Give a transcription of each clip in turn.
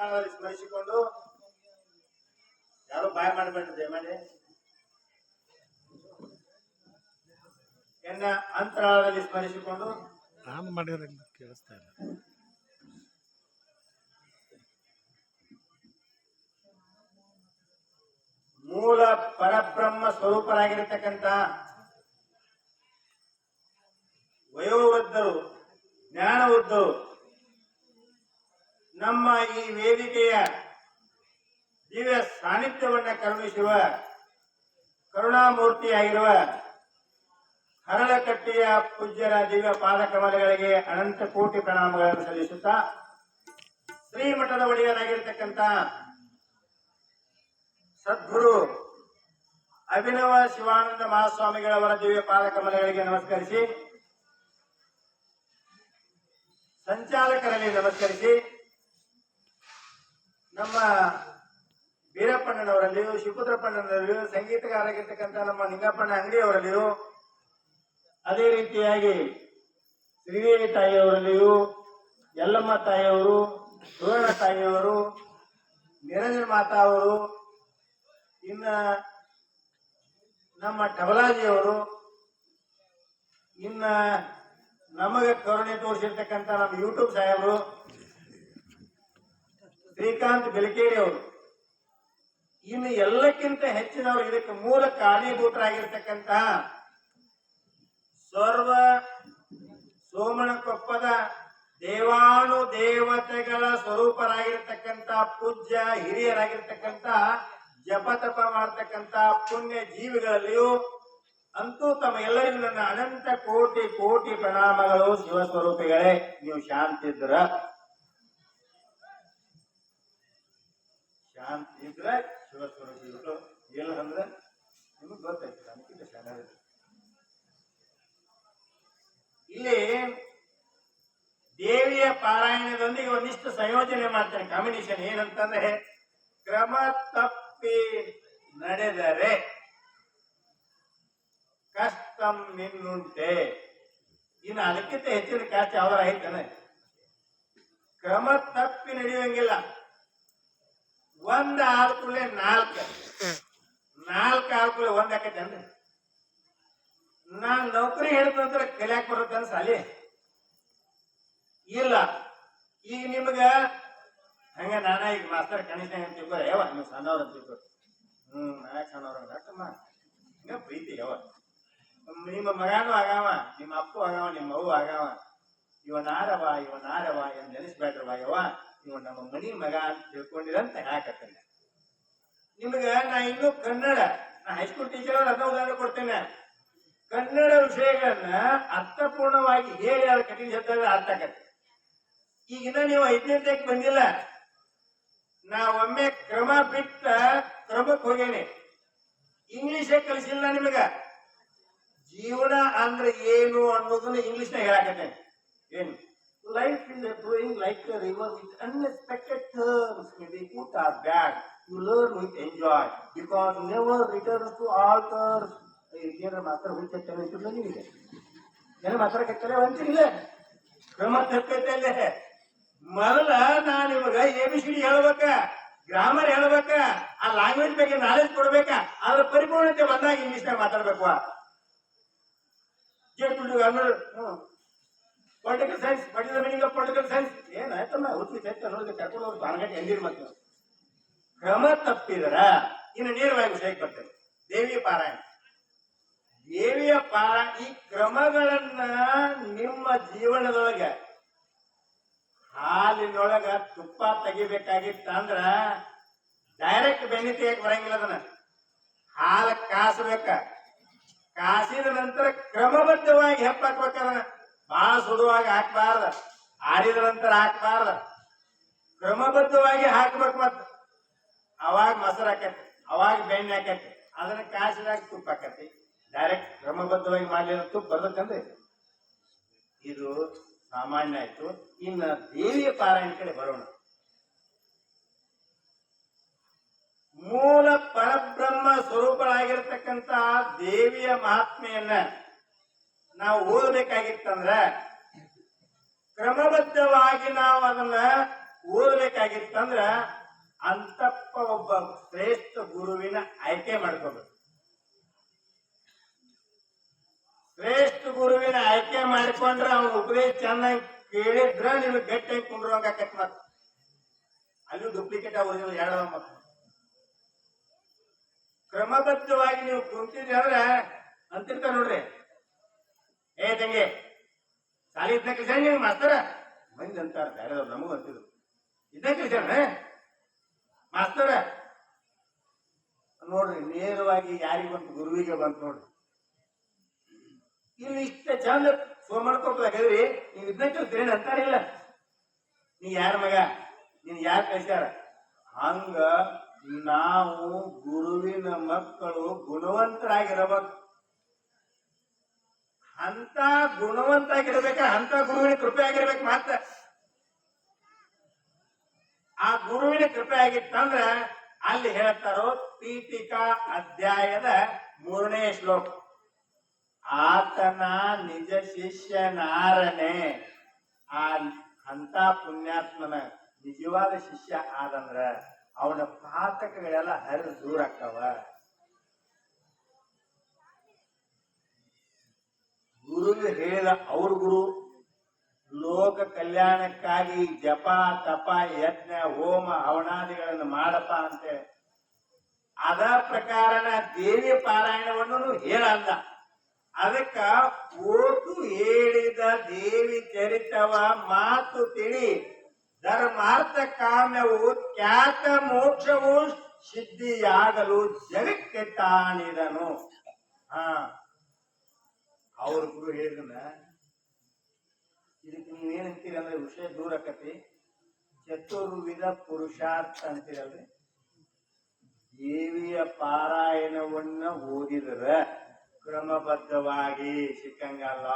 ಅಂತರಾಳದಲ್ಲಿ ಸ್ಮರಿಸಿಕೊಂಡು ಯಾರು ಬಾಯ್ ಮಾಡಬೇಡ್ರಿ ಮಾಡಿ ಎನ್ನ ಅಂತರಾಳದಲ್ಲಿ ಸ್ಮರಿಸಿಕೊಂಡು ನಾನು ಮಾಡಿದ್ರೆ ಕೇಳಿಸ್ತಾ ಇಲ್ಲ. ಮೂಲ ಪರಬ್ರಹ್ಮ ಸ್ವರೂಪರಾಗಿರತಕ್ಕಂತ ವಯೋವೃದ್ಧರು ಜ್ಞಾನವೃದ್ಧರು ನಮ್ಮ ಈ ವೇದಿಕೆಯ ದಿವ್ಯ ಸಾನ್ನಿಧ್ಯವನ್ನ ಕರುಣಿಸುವ ಕರುಣಾಮೂರ್ತಿಯಾಗಿರುವ ಹರಳಕಟ್ಟಿಯ ಪೂಜ್ಯರ ದಿವ್ಯ ಪಾದಕಮಲಗಳಿಗೆ ಅನಂತ ಕೋಟಿ ಪ್ರಣಾಮಗಳನ್ನು ಸಲ್ಲಿಸುತ್ತಾ ಶ್ರೀಮಠದ ಒಡೆಯರಾಗಿರ್ತಕ್ಕಂಥ ಸದ್ಗುರು ಅಭಿನವ ಶಿವಾನಂದ ಮಹಾಸ್ವಾಮಿಗಳವರ ದಿವ್ಯ ಪಾದಕಮಲಗಳಿಗೆ ನಮಸ್ಕರಿಸಿ, ಸಂಚಾಲಕರಲ್ಲಿ ನಮಸ್ಕರಿಸಿ, ನಮ್ಮ ವೀರಪ್ಪಣ್ಣನವರಲ್ಲಿಯೂ ಶಿವಪುತ್ರಪ್ಪಣ್ಣನವರಲ್ಲಿಯೂ ಸಂಗೀತಗಾರರಾಗಿರ್ತಕ್ಕಂಥ ನಮ್ಮ ನಿಂಗಪ್ಪಣ್ಣ ಅಂಗಡಿಯವರಲ್ಲಿಯೂ ಅದೇ ರೀತಿಯಾಗಿ ಶ್ರೀದೇವಿ ತಾಯಿಯವರಲ್ಲಿಯೂ ಯಲ್ಲಮ್ಮ ತಾಯಿಯವರು, ಸುವರ್ಣ ತಾಯಿಯವರು, ನಿರಂಜನ ಮಾತಾ ಅವರು, ಇನ್ನ ನಮ್ಮ ಟಬಲಾಜಿಯವರು, ಇನ್ನ ನಮಗೆ ಕರುಣೆ ತೋರಿಸಿರ್ತಕ್ಕಂಥ ನಮ್ಮ ಯೂಟ್ಯೂಬ್ ಸಾಹೇಬರು ಶ್ರೀಕಾಂತ್ ಬೆಲಕೇರಿ ಅವರು, ಇನ್ನು ಎಲ್ಲಕ್ಕಿಂತ ಹೆಚ್ಚಿನವರು ಇದಕ್ಕೆ ಮೂಲ ಕಾರಣೀಭೂತರಾಗಿರ್ತಕ್ಕಂಥ ಸರ್ವ ಸೋಮನಕೊಪ್ಪದ ದೇವಾನು ದೇವತೆಗಳ ಸ್ವರೂಪರಾಗಿರ್ತಕ್ಕಂಥ ಪೂಜ್ಯ ಹಿರಿಯರಾಗಿರ್ತಕ್ಕಂಥ ಜಪತಪ ಮಾಡತಕ್ಕಂಥ ಪುಣ್ಯ ಜೀವಿಗಳಲ್ಲಿಯೂ ಅಂತೂ ತಮ್ಮ ಎಲ್ಲರಿಗೂ ನನ್ನ ಅನಂತ ಕೋಟಿ ಕೋಟಿ ಪ್ರಣಾಮಗಳು. ಶಿವಸ್ವರೂಪಿಗಳೇ, ನೀವು ಶಾಂತಿ ಇದ್ರ ಶಿವಸ್ವರೂಪಿಗಳು ಇಲ್ಲ ಅಂದ್ರೆ ನಿಮಗ್ ಗೊತ್ತಾಯ್ತು. ಅದಕ್ಕಿಂತ ಚೆನ್ನಾಗಿ ಇಲ್ಲಿ ದೇವಿಯ ಪಾರಾಯಣದೊಂದಿಗೆ ಒಂದಿಷ್ಟು ಸಂಯೋಜನೆ ಮಾಡ್ತಾರೆ, ಕಾಂಬಿನೇಷನ್. ಏನಂತಂದ್ರೆ ಕ್ರಮ ತಪ್ಪಿ ನಡೆದರೆ ಕಷ್ಟಂ ನಿನ್ನುಂಟೆ. ಇನ್ನು ಅದಕ್ಕಿಂತ ಹೆಚ್ಚಿನ ಕಷ್ಟ ಯಾವ್ದಾರ ಐತಾನೆ? ಕ್ರಮ ತಪ್ಪಿ ನಡೆಯುವಂಗಿಲ್ಲ. ಒಂದ್ ಆದ್ಕೂಲೆ ನಾಲ್ಕು ಆದ್ಕೂಲೆ ಒಂದ್ ಆಕೈತೇನ್ರಿ? ನಾನ್ ನೌಕರಿ ಹೇಳಿದ ನಂತರ ಕಲಿಯಾಕ್ ಬರುತ್ತೆ ಅನ್ಸಾಲಿ ಇಲ್ಲ. ಈಗ ನಿಮ್ಗ ಹಂಗ ನಾನ ಈಗ ಮಾಸ್ತರ್ ಕನಿಷ್ಠ ಅಂತ ತಿಳ್ಕೊರ ಯಾವ ನೀವು ಸಣ್ಣವ್ರ ಅಂತ ತಿಳ್ಕೊರ. ನಾಯಕ್ ಸಣ್ಣವ್ರ ಹಿಂಗ ಪ್ರೀತಿ ಯಾವ ನಿಮ್ಮ ಮಗಾನು ಆಗಾವ, ನಿಮ್ಮ ಅಪ್ಪು ಆಗಾವ, ನಿಮ್ಮ ಅವ್ವ ಆಗಾವ. ಇವನಾರವ ಎಂದು ನೆನೆಸ್ಬೇಡ್ರವ ಯವ, ಇವ ನಮ್ಮ ಮನಿ ಮಗ ಅಂತ ತಿಳ್ಕೊಂಡಿರಂತ ಹೇಳಕತ್ತೇನೆ. ನಿಮ್ಗ ನಾ ಇನ್ನೂ ಕನ್ನಡ, ನಾ ಹೈಸ್ಕೂಲ್ ಟೀಚರ್ ಅವ್ರು ಅದನ್ನ ಉದಾಹರಣೆ ಕೊಡ್ತೇನೆ. ಕನ್ನಡ ವಿಷಯಗಳನ್ನ ಅರ್ಥಪೂರ್ಣವಾಗಿ ಹೇಳಿ ಅದ್ರ ಕಠಿಣ ಶಬ್ದಗಳ ಅರ್ಥ ಆಗತ್ತೆ. ಈಗಿನ ನೀವು 5ನೇ ಬಂದಿಲ್ಲ, ನಾ ಒಮ್ಮೆ ಕ್ರಮ ಬಿಟ್ಟ ಕ್ರಮಕ್ಕೆ ಹೋಗೇನೆ. ಇಂಗ್ಲಿಷೇ ಕಲಿಸಿಲ್ಲ ನಿಮಗ. ಜೀವನ ಅಂದ್ರೆ ಏನು ಅನ್ನೋದನ್ನ ಇಂಗ್ಲಿಷ್ ನಾಗ ಹೇಳಾಕತ್ತೇನೆ. ಏನು life is flowing like a river with unexpected turns, may be good or bad. You learn with enjoy because never return to alters. ಮಾತ್ರ ಹುಚ್ಚಲ್ಲ ನೀವಿದೆ ಏನ ಮಾತಾಡಕತ್ತಲ್ಲ ಅಂತಿಲ್ಲ. ಕ್ರಮ ತಪ್ಪೈತೆ. ಮೊದಲ ನಾನು ಇವಾಗ ABCD ಹೇಳ್ಬೇಕ, ಗ್ರಾಮರ್ ಹೇಳ್ಬೇಕ, ಆ ಲ್ಯಾಂಗ್ವೇಜ್ ಬಗ್ಗೆ ನಾಲೆಜ್ ಕೊಡ್ಬೇಕ. ಅದ್ರ ಪರಿಪೂರ್ಣತೆ ಬಂದಾಗ ಇಂಗ್ಲಿಷ್ನಾಗ ಮಾತಾಡ್ಬೇಕು. Political science, what is the meaning of political science? ಏನಾಯ್ತಮ್ಮ ಹುಚ್ಚ ನೋಡಿದ್ರೆ ಕರ್ಕೊಂಡು ಹೋಗಿ ಬಾನಗಟ್ಟಿ ಎಂದಿರ್ ಮತ್ತೆ ಕ್ರಮ ತಪ್ಪಿದರ ಇನ್ನು ನೇರವಾಗಿ ವಿಷಯಕ್ಕೆ ಬರ್ತೇನೆ. ದೇವಿಯ ಪಾರಾಯಣ. ದೇವಿಯ ಈ ಕ್ರಮಗಳನ್ನ ನಿಮ್ಮ ಜೀವನದೊಳಗ ಹಾಲಿನೊಳಗ ತುಪ್ಪ ತೆಗಿಬೇಕಾಗಿತ್ತಂದ್ರ ಡೈರೆಕ್ಟ್ ಬೆಣ್ಣೆ ತೆಗಿಯಕ್ ಬರಂಗಿಲ್ಲ. ಅದನ್ನ ಹಾಲ ಕಾಸಬೇಕ. ಕಾಸಿದ ನಂತರ ಕ್ರಮಬದ್ಧವಾಗಿ ಹೆಪ್ಪಾಕ್ಬೇಕದನ್ನ. ಬಹಳ ಸುಡುವಾಗ ಹಾಕ್ಬಾರ್ದ, ಆರಿದ ನಂತರ ಹಾಕ್ಬಾರ್ದ, ಕ್ರಮಬದ್ಧವಾಗಿ ಹಾಕ್ಬೇಕು. ಮತ್ತ ಅವಾಗ ಮೊಸರು ಹಾಕತಿ, ಅವಾಗ ಬೆಣ್ಣೆ ಹಾಕತಿ, ಅದನ್ನ ಕಾಸಿದಾಗ ತುಪ್ಪ ಹಾಕತಿ. ಡೈರೆಕ್ಟ್ ಕ್ರಮಬದ್ಧವಾಗಿ ಮಾಡಲಿಲ್ಲ ತುಪ್ಪ ಬರ್ತಂದ್ರೆ ಇದು ಸಾಮಾನ್ಯ ಆಯ್ತು. ಇನ್ನು ದೇವಿಯ ಪಾರಾಯಣ ಕಡೆ ಬರೋಣ. ಮೂಲ ಪರಬ್ರಹ್ಮ ಸ್ವರೂಪರಾಗಿರ್ತಕ್ಕಂಥ ದೇವಿಯ ಮಹಾತ್ಮೆಯನ್ನ ನಾವು ಓದಬೇಕಾಗಿತ್ತಂದ್ರ ಕ್ರಮಬದ್ಧವಾಗಿ ನಾವು ಅದನ್ನ ಓದಬೇಕಾಗಿತ್ತಂದ್ರ ಅಂತಪ್ಪ ಒಬ್ಬ ಶ್ರೇಷ್ಠ ಗುರುವಿನ ಆಯ್ಕೆ ಮಾಡ್ಕೋಬೇಕು. ಶ್ರೇಷ್ಠ ಗುರುವಿನ ಆಯ್ಕೆ ಮಾಡಿಕೊಂಡ್ರೆ ಅವನ ಉಪದೇಶ ಚೆನ್ನಾಗಿ ಕೇಳಿದ್ರ ನಿಮ್ಗೆ ಗಟ್ಟಿಯಾಗಿ ಕುಂಡ್ರೋಗಾಕತ್ ಮತ್ ಅಲ್ಲೂ ಡೂಪ್ಲಿಕೇಟ್ ಒರಿಜಿನಲ್ ಎರಡವ ಮತ್ ಕ್ರಮಬದ್ಧವಾಗಿ ನೀವು ಕುಂತಿದ್ರಿ ಅಂದ್ರ ಅಂತಿರ್ತಾರ ನೋಡ್ರಿ, ಏ ತಂಗಿ ಸಾಲಿ ಇದ್ನ ಕಲಿಸ ನೀವು ಮಾಸ್ತರ ಮಂದಿ ಅಂತಾರ, ಬೇರೆದವ್ರು ನಮಗೂ ಅಂತಿದ್ರು ಇದನ್ನ ಕಲಿಸ್ಯಾನ ಮಾಸ್ತರ ನೋಡ್ರಿ. ನೇರವಾಗಿ ಯಾರಿಗೆ ಬಂತು? ಗುರುವಿಗೆ ಬಂತು ನೋಡ್ರಿ. ಇಲ್ಲಿ ಇಷ್ಟ ಚಂದ ಸೋಮಣ್ಕೊಟ್ರಿ ನೀವ್ ಇದನ್ನ ಕಲ್ತೀರಿ ಅಂತಾರಿಲ್ಲ. ನೀ ಯಾರ ಮಗ, ನೀನ್ ಯಾರು ಕಳಿಸ್ಯಾರ? ಹಂಗ ನಾವು ಗುರುವಿನ ಮಕ್ಕಳು ಗುಣವಂತರಾಗಿರಬೇಕು. ಅಂತ ಗುಣವಂತರಾಗಿರ್ಬೇಕ, ಅಂತ ಗುರುವಿನ ಕೃಪೆ ಆಗಿರ್ಬೇಕು. ಮಾತ್ರ ಆ ಗುರುವಿನ ಕೃಪೆ ಆಗಿತ್ತಂದ್ರ ಅಲ್ಲಿ ಹೇಳ್ತಾರೋ ಪೀಠಿಕಾ ಅಧ್ಯಾಯದ 3ನೇ ಶ್ಲೋಕ, ಆತನ ನಿಜ ಶಿಷ್ಯನಾರನೆ. ಆ ಅಂತ ಪುಣ್ಯಾತ್ಮನ ನಿಜವಾದ ಶಿಷ್ಯ ಆದಂದ್ರ ಅವನ ಪಾತಕಗಳೆಲ್ಲ ಹರಿದು ದೂರ ಆಗ್ತಾವ. ಗುರುವಿಗೆ ಹೇಳಿದ ಅವ್ರ ಗುರು ಲೋಕ ಕಲ್ಯಾಣಕ್ಕಾಗಿ ಜಪ ತಪ ಯಜ್ಞ ಹೋಮ ಹವನಾದಿಗಳನ್ನು ಮಾಡಪ್ಪ ಅಂತೆ. ಅದ ಪ್ರಕಾರನ ದೇವಿ ಪಾರಾಯಣವನ್ನು ಹೇಳಂದ. ಅದಕ್ಕ ಓಟು ಹೇಳಿದ ದೇವಿ ಚರಿತವ ಮಾತು ತಿಳಿ, ಧರ್ಮಾರ್ಥ ಕಾಮ್ಯವು ಖ್ಯಾತ ಮೋಕ್ಷವು ಸಿದ್ಧಿಯಾಗಲು ಜಗಕ್ಕೆ ತಾನಿದನು. ಅವ್ರ ಗುರು ಹೇಳಿದನ ಇದಕ್ಕೆ ನೀವೇನಂತೀರಿ ಅಂದ್ರೆ ವಿಷಯ ದೂರ ಆಕತಿ. ಚತುರ್ವಿಧ ಪುರುಷಾರ್ಥ ಅಂತೀರಲ್ರಿ, ದೇವಿಯ ಪಾರಾಯಣವನ್ನ ಓದಿದ್ರ ಕ್ರಮಬದ್ಧವಾಗಿ ಸಿಕ್ಕಂಗಲ್ಲ.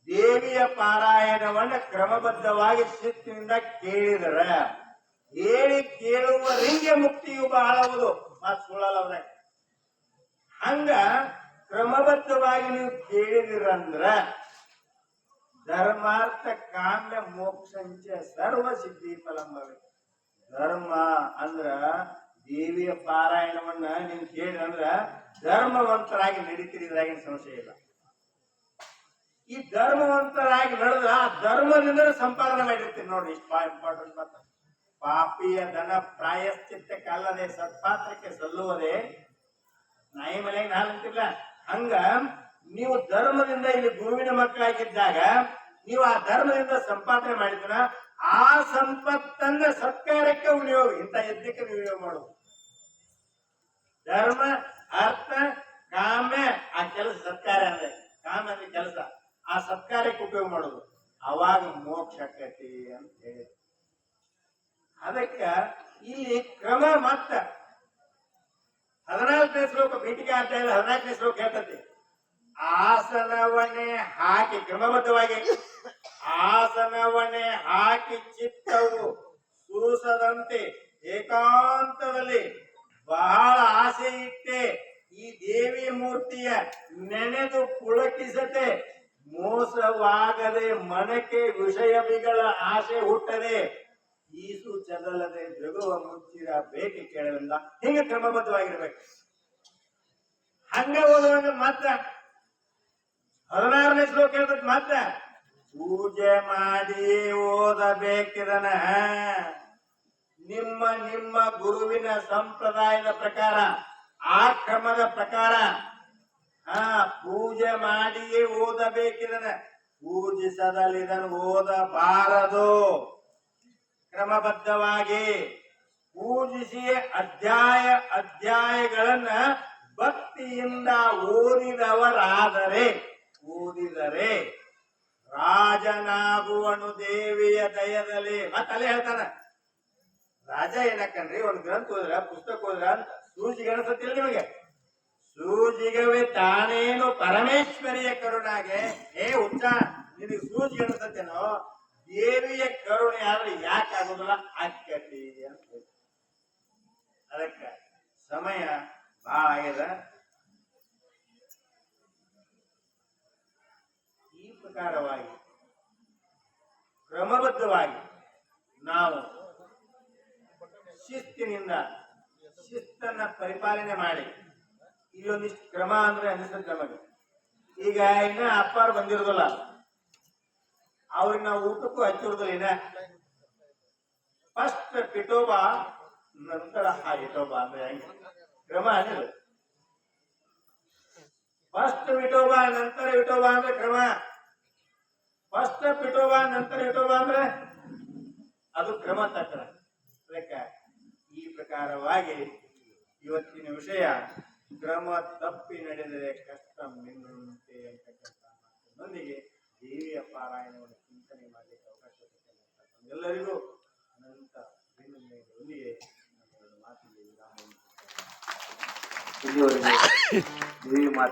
ದೇವಿಯ ಪಾರಾಯಣವನ್ನ ಕ್ರಮಬದ್ಧವಾಗಿ ಶಿಸ್ತಿನಿಂದ ಕೇಳಿದರ ಹೇಳಿ ಕೇಳುವರಿಗೆ ಮುಕ್ತಿಯು ಬಹಳವುದು ಮಾತು ಸುಳ್ಳಲ್ಲ. ಹಂಗ ಕ್ರಮಬದ್ಧವಾಗಿ ನೀವು ಕೇಳಿದಿರಂದ್ರ ಧರ್ಮಾರ್ಥ ಕಾಮ್ಯ ಮೋಕ್ಷಂಚ ಸರ್ವ ಸಿದ್ಧಿ ಫಲಂಬವೆ. ಧರ್ಮ ಅಂದ್ರ ದೇವಿಯ ಪಾರಾಯಣವನ್ನ ನೀವು ಕೇಳಿದ್ರಂದ್ರ ಧರ್ಮವಂತರಾಗಿ ನಡೀತೀರಿ, ಇದ್ರಾಗಿನ ಸಂಶಯ ಇಲ್ಲ. ಈ ಧರ್ಮವಂತರಾಗಿ ನಡೆದ್ರ ಆ ಧರ್ಮದಿಂದ ಸಂಪಾದನೆ ಮಾಡಿರ್ತೀರಿ ನೋಡ್ರಿ. ಇಷ್ಟು ಬಹಳ ಇಂಪಾರ್ಟೆಂಟ್ ಮಾತ್ರ. ಪಾಪಿಯ ಧನ ಪ್ರಾಯಶ್ಚಿತ್ತಕ್ಕೆ ಅಲ್ಲದೆ ಸತ್ಪಾತ್ರಕ್ಕೆ ಸಲ್ಲುವುದೇ. ನಾಯಿ ಮನೆಗೆ ನಾಲ್ ಅಂತಿಲ್ಲ. ಹಂಗ ನೀವು ಧರ್ಮದಿಂದ ಇಲ್ಲಿ ಗುರುವಿನ ಮಕ್ಕಳಾಗಿದ್ದಾಗ ನೀವು ಆ ಧರ್ಮದಿಂದ ಸಂಪಾದನೆ ಮಾಡಿದ್ರ ಆ ಸಂಪತ್ತನ್ನ ಸತ್ಕಾರಕ್ಕೆ ವಿನಿಯೋಗ, ಇಂಥ ಯಜ್ಞಕ್ಕೆ ವಿನಿಯೋಗ ಮಾಡುದು. ಧರ್ಮ ಅರ್ಥ ಕಾಮ್ಯ ಆ ಕೆಲಸ ಸತ್ಕಾರ ಅಂದ್ರೆ, ಕಾಮ್ಯ ಅಂದ್ರೆ ಕೆಲಸ, ಆ ಸತ್ಕಾರಕ್ಕೆ ಉಪಯೋಗ ಮಾಡುದು. ಅವಾಗ ಮೋಕ್ಷ ಆಕತಿ ಅಂತ ಹೇಳಿ. ಅದಕ್ಕ ಇಲ್ಲಿ ಕ್ರಮ ಮತ್ತ 14ನೇ ಶ್ಲೋಕ ಪೀಠಿಕಾ ಅಧ್ಯಾಯದ 14ನೇ ಶ್ಲೋಕ ಹೇಳ್ತತಿ, ಆಸನವನ್ನೇ ಹಾಕಿ ಕ್ರಮಬದ್ಧವಾಗಿ ಆಸನವನ್ನೇ ಹಾಕಿ ಚಿತ್ತವು ಸೂಸದಂತೆ ಏಕಾಂತದಲ್ಲಿ ಬಹಳ ಆಸೆ ಇಟ್ಟೆ ಈ ದೇವಿ ಮೂರ್ತಿಯ ನೆನೆದು ಪುಳಕಿಸತೆ ಮೋಸವಾಗದೆ ಮನಕ್ಕೆ ವಿಷಯಗಳ ಆಸೆ ಹುಟ್ಟದೆ ಈಸು ಚದಲದೆ ಜಗುವ ಮುಚ್ಚಿರ ಬೇಕೆ ಕೇಳಲಿಲ್ಲ. ಹಿಂಗೆ ಕ್ರಮಬದ್ಧವಾಗಿರ್ಬೇಕು. ಹಂಗ ಓದುವಾಗ ಮಾತ್ರ 16ನೇ ಶ್ಲೋಕ ಹೇಳ್ತದೆ, ಮಾತ್ರ ಪೂಜೆ ಮಾಡಿ ಓದಬೇಕಿದನ ನಿಮ್ಮ ನಿಮ್ಮ ಗುರುವಿನ ಸಂಪ್ರದಾಯದ ಪ್ರಕಾರ, ಆ ಕ್ರಮದ ಪ್ರಕಾರ ಪೂಜೆ ಮಾಡಿಯೇ ಓದಬೇಕಿದನ. ಪೂಜಿಸದಲ್ಲಿದನ್ನು ಓದಬಾರದು. ಕ್ರಮಬದ್ಧವಾಗಿ ಪೂಜಿಸಿ ಅಧ್ಯಾಯಗಳನ್ನ ಭಕ್ತಿಯಿಂದ ಓದಿದರೆ ರಾಜನಾಗುವನು ದೇವಿಯ ದಯದಲ್ಲಿ. ಮತ್ತಲ್ಲೇ ಹೇಳ್ತಾನ, ರಾಜ ಏನಕ್ಕನ್ರಿ ಒಂದು ಗ್ರಂಥ ಹೋದ್ರ ಪುಸ್ತಕ ಹೋದ್ರ ಅಂತ ಸೂಜಿಗೆ ಅನಿಸತ್ತಿಲ್ಲ ನಿಮಗೆ? ಸೂಜಿಗವೇ ತಾನೇನು ಪರಮೇಶ್ವರಿಯ ಕರುಣಾಗೆ. ಹುಚ್ಚ, ನಿನಗೆ ಸೂಜಿಗೆ ಅನಿಸತ್ತೇನೋ? ದೇವಿಯ ಕರುಣೆ ಆದ್ರೆ ಯಾಕೆ ಆಗೋದಿಲ್ಲ? ಆಕ್ಕತಿ ಅಂತ ಹೇಳಿ. ಅದಕ್ಕ ಸಮಯ ಬಹಳ ಆಗ್ಯದ. ಈ ಪ್ರಕಾರವಾಗಿ ಕ್ರಮಬದ್ಧವಾಗಿ ನಾವು ಶಿಸ್ತನ್ನ ಪರಿಪಾಲನೆ ಮಾಡಿ ಇಲ್ಲೊಂದಿಷ್ಟು ಕ್ರಮ ಅಂದ್ರೆ ಅನಿಸುತ್ತೆ ನಮಗೆ. ಈಗ ಇನ್ನ ಅಪ್ಪಾರು ಬಂದಿರೋದಿಲ್ಲ, ಅವ್ರಿಗೆ ನಾವು ಊಟಕ್ಕೂ ಹಚ್ಚಿರೋದಿಲ್ಲ. ಇನ್ನ ಫಸ್ಟ್ ಪಿಟೋಬಾ ನಂತರ ಇಟೋಬಾ ಅಂದ್ರೆ ಹೆಂಗೆ ಕ್ರಮ ಅನಿಲ್ಲ. ಫಸ್ಟ್ ವಿಟೋಬಾ ನಂತರ ವಿಟೋಬಾ ಅಂದ್ರೆ ಕ್ರಮ. ಫಸ್ಟ್ ಪಿಟೋಬಾ ನಂತರ ವಿಟೋಬಾ ಅಂದ್ರೆ ಅದು ಕ್ರಮ ತಕ್ಕ ಲೆಕ್ಕ. ಈ ಪ್ರಕಾರವಾಗಿ ಇವತ್ತಿನ ವಿಷಯ ಕ್ರಮ ತಪ್ಪಿ ನಡೆದರೆ ಕಷ್ಟ ಮಿನ್ನುಂಟೆ ಅಂತಕ್ಕಂಥ ಮಾತಿನೊಂದಿಗೆ ದೇವಿಯ ಪಾರಾಯಣವನ್ನು ಚಿಂತನೆ ಮಾಡಲಿಕ್ಕೆ ಅವಕಾಶ ಕೊಟ್ಟಿಲ್ಲ. ಎಲ್ಲರಿಗೂ ಅನಂತ ವಿನಮ್ರತೆಯೊಂದಿಗೆ ನಮ್ಮ ಮಾತಿಗೆ ವಿರಾಮ. ಇಲ್ಲಿವರೆಗೆ ದೇವಿ ಮಾತು